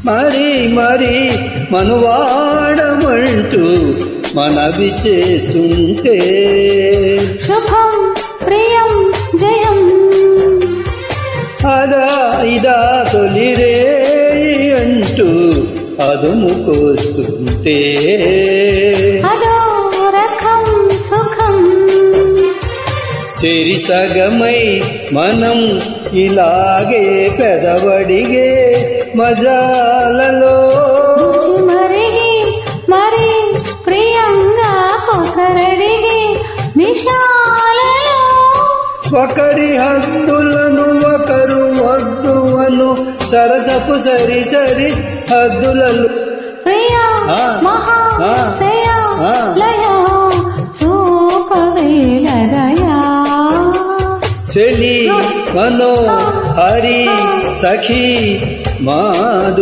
మరి మరి మనువాడమంటూ మనవి చేస్తుంటే శుభం ప్రియం జయం అదా ఇదా తొలిరే అంటూ అదుముకొస్తుంటే అదో రకం సుఖం చెరి సగమై మనం ఇలాగే పెదవడిగే మజాలలో రుచి మరిగి మరి ప్రియంగా కొసరడిగి నిశాలలో ఒకరి హద్దులను ఒకరు వద్దువను సరసపు సరి సరి హద్దులలో ప్రియా మహాశయ లయ చూపవేలదయా చెలి మనో హరి సఖీ మాధు